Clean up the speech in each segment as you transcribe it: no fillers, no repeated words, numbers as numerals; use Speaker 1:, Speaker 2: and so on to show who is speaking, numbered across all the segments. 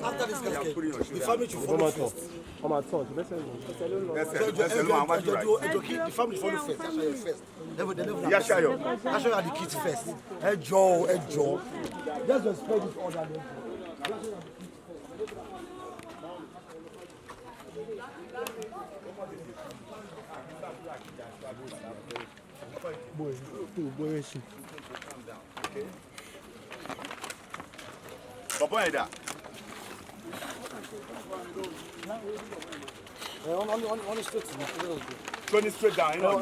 Speaker 1: After this casket, the family should follow first. The family follow first. That's why first. That's why the kids first. Joe. Just respect this order.
Speaker 2: Boy.
Speaker 3: Okay. Papa, Ida.
Speaker 1: On the straight.
Speaker 3: Turn it straight down, you know.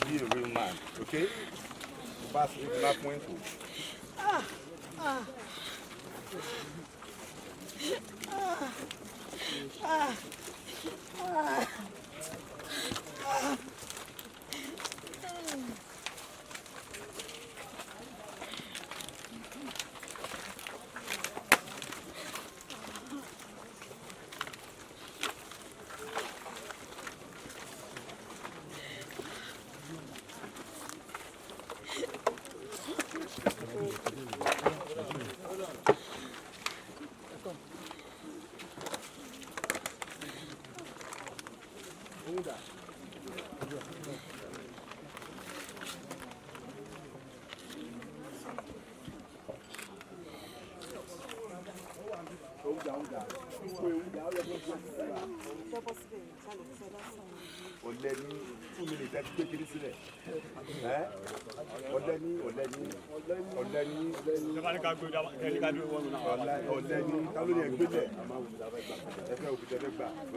Speaker 3: Be a real man, okay? Pass it not point to. Oleni 2 minutes ẹ gbé kiri sílẹ̀ Oleni ta ló ní ẹgbẹ́ lẹ̀ ẹ fẹ́ òkúta ẹgbẹ́ gbà.